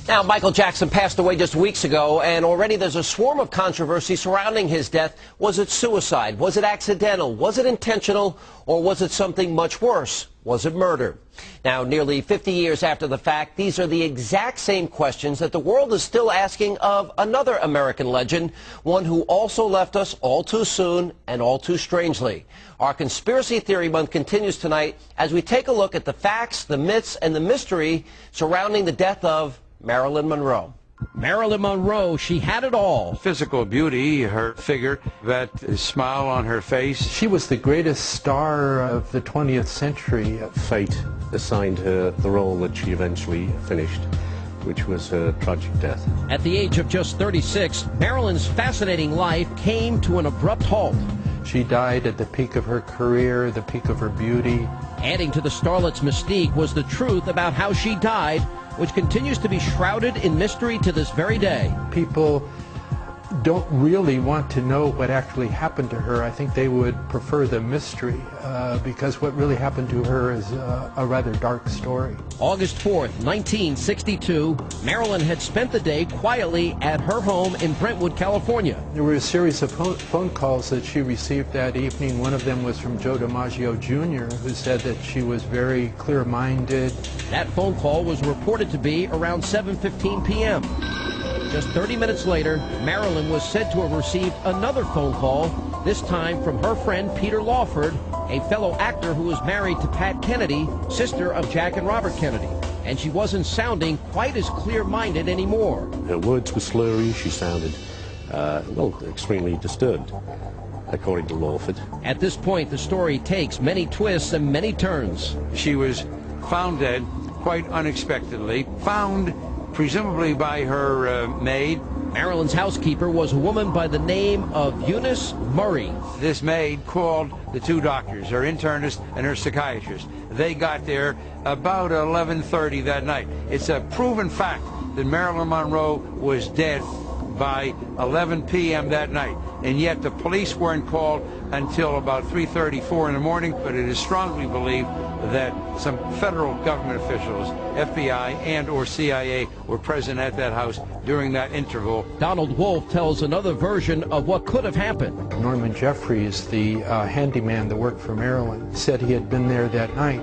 Now, Michael Jackson passed away just weeks ago, and already there's a swarm of controversy surrounding his death. Was it suicide? Was it accidental? Was it intentional? Or was it something much worse? Was it murder? Now, nearly 50 years after the fact, these are the exact same questions that the world is still asking of another American legend, one who also left us all too soon and all too strangely. Our Conspiracy Theory Month continues tonight as we take a look at the facts, the myths, and the mystery surrounding the death of Marilyn Monroe. Marilyn Monroe, she had it all. Physical beauty, her figure, that smile on her face. She was the greatest star of the 20th century. Fate assigned her the role that she eventually finished, which was her tragic death. At the age of just 36, Marilyn's fascinating life came to an abrupt halt. She died at the peak of her career, the peak of her beauty. Adding to the starlet's mystique was the truth about how she died, which continues to be shrouded in mystery to this very day. People don't really want to know what actually happened to her. I think they would prefer the mystery because what really happened to her is a rather dark story. August 4th, 1962, Marilyn had spent the day quietly at her home in Brentwood, California. There were a series of phone calls that she received that evening. One of them was from Joe DiMaggio Jr., who said that she was very clear-minded. That phone call was reported to be around 7:15 p.m. Just 30 minutes later, Marilyn was said to have received another phone call, this time from her friend Peter Lawford, a fellow actor who was married to Pat Kennedy, sister of Jack and Robert Kennedy. And she wasn't sounding quite as clear-minded anymore. Her words were slurry. She sounded, extremely disturbed, according to Lawford. At this point, the story takes many twists and many turns. She was found dead quite unexpectedly, found presumably by her maid. Marilyn's housekeeper was a woman by the name of Eunice Murray. This maid called the two doctors, her internist and her psychiatrist. They got there about 11:30 that night. It's a proven fact that Marilyn Monroe was dead by 11 p.m. that night, and yet the police weren't called until about 3:34 in the morning. But it is strongly believed that some federal government officials, FBI and or CIA, were present at that house during that interval. Donald Wolf tells another version of what could have happened. Norman Jeffries, the handyman that worked for Marilyn, said he had been there that night.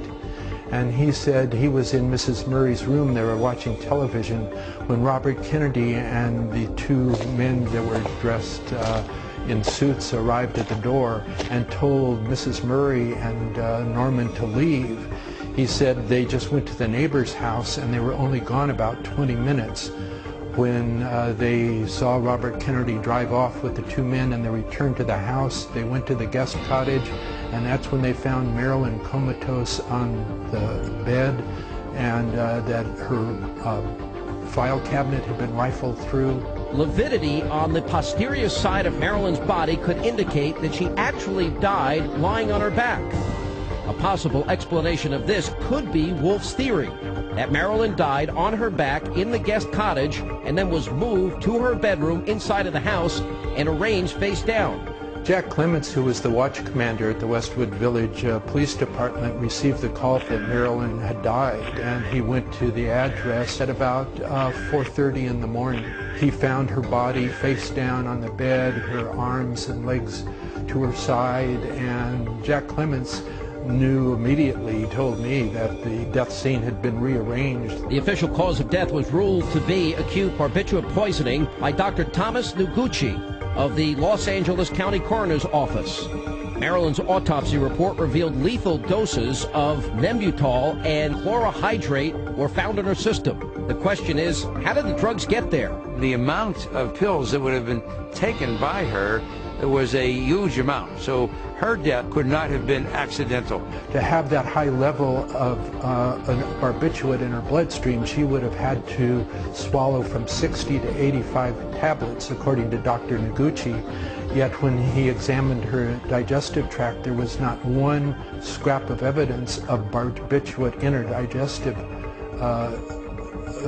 And he said he was in Mrs. Murray's room. They were watching television when Robert Kennedy and the two men that were dressed in suits arrived at the door and told Mrs. Murray and Norman to leave. He said they just went to the neighbor's house and they were only gone about 20 minutes when they saw Robert Kennedy drive off with the two men, and they returned to the house. They went to the guest cottage, and that's when they found Marilyn comatose on the bed, and that her file cabinet had been rifled through. Lividity on the posterior side of Marilyn's body could indicate that she actually died lying on her back. A possible explanation of this could be Wolf's theory, that Marilyn died on her back in the guest cottage and then was moved to her bedroom inside of the house and arranged face down. Jack Clements, who was the watch commander at the Westwood Village Police Department, received the call that Marilyn had died, and he went to the address at about 4:30 in the morning. He found her body face down on the bed, her arms and legs to her side, and Jack Clements knew immediately. He told me that the death scene had been rearranged. The official cause of death was ruled to be acute barbiturate poisoning by Dr. Thomas Noguchi of the Los Angeles County Coroner's Office. Marilyn's autopsy report revealed lethal doses of Nembutal and chlorohydrate were found in her system. The question is, how did the drugs get there? The amount of pills that would have been taken by her was a huge amount, so her death could not have been accidental. To have that high level of an barbiturate in her bloodstream, she would have had to swallow from 60 to 85 tablets, according to Dr. Noguchi. Yet when he examined her digestive tract, there was not one scrap of evidence of barbiturate in her digestive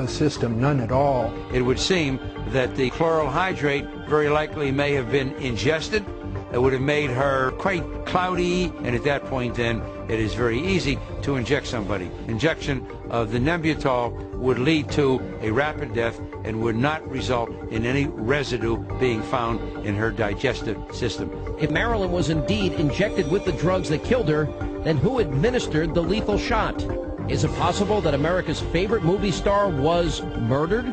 system, none at all. It would seem that the chloral hydrate very likely may have been ingested. It would have made her quite cloudy, and at that point then it is very easy to inject somebody. Injection of the Nembutal would lead to a rapid death and would not result in any residue being found in her digestive system. If Marilyn was indeed injected with the drugs that killed her, then who administered the lethal shot? Is it possible that America's favorite movie star was murdered?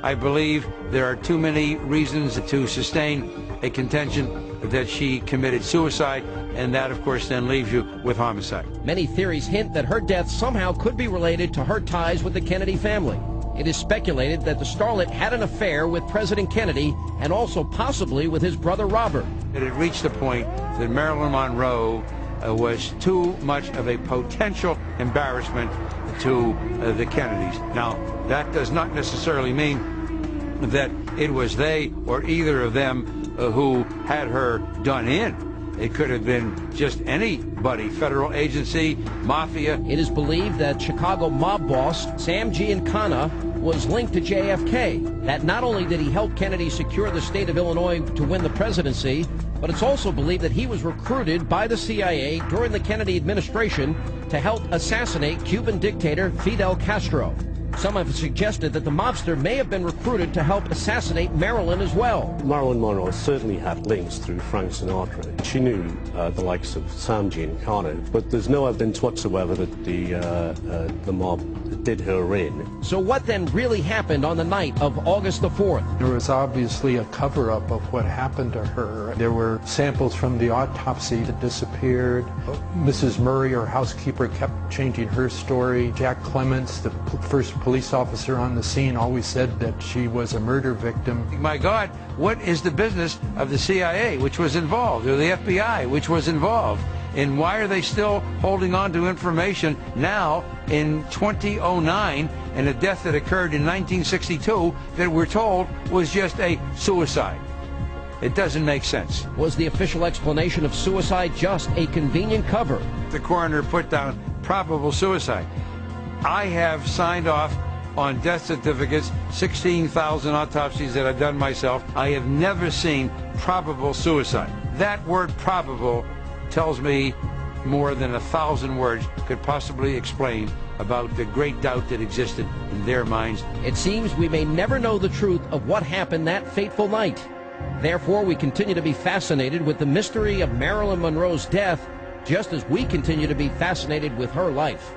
I believe there are too many reasons to sustain a contention that she committed suicide, and that, of course, then leaves you with homicide. Many theories hint that her death somehow could be related to her ties with the Kennedy family. It is speculated that the starlet had an affair with President Kennedy and also possibly with his brother Robert. It had reached the point that Marilyn Monroe was too much of a potential embarrassment to the Kennedys. Now, that does not necessarily mean that it was they or either of them who had her done in. It could have been just anybody, federal agency, mafia. It is believed that Chicago mob boss Sam Giancana was linked to JFK. That not only did he help Kennedy secure the state of Illinois to win the presidency, but it's also believed that he was recruited by the CIA during the Kennedy administration to help assassinate Cuban dictator Fidel Castro. Some have suggested that the mobster may have been recruited to help assassinate Marilyn as well. Marilyn Monroe certainly had links through Frank Sinatra. She knew the likes of Sam Giancana, but there's no evidence whatsoever that the mob did her in. So what then really happened on the night of August the 4th? There was obviously a cover-up of what happened to her. There were samples from the autopsy that disappeared. Mrs. Murray, her housekeeper, kept changing her story. Jack Clements, the first police officer on the scene, always said that she was a murder victim. My God, what is the business of the CIA, which was involved, or the FBI, which was involved? And why are they still holding on to information now in 2009 and a death that occurred in 1962 that we're told was just a suicide? It doesn't make sense. Was the official explanation of suicide just a convenient cover? The coroner put down probable suicide. I have signed off on death certificates, 16,000 autopsies that I've done myself. I have never seen probable suicide. That word probable tells me more than 1,000 words could possibly explain about the great doubt that existed in their minds. It seems we may never know the truth of what happened that fateful night. Therefore, we continue to be fascinated with the mystery of Marilyn Monroe's death, just as we continue to be fascinated with her life.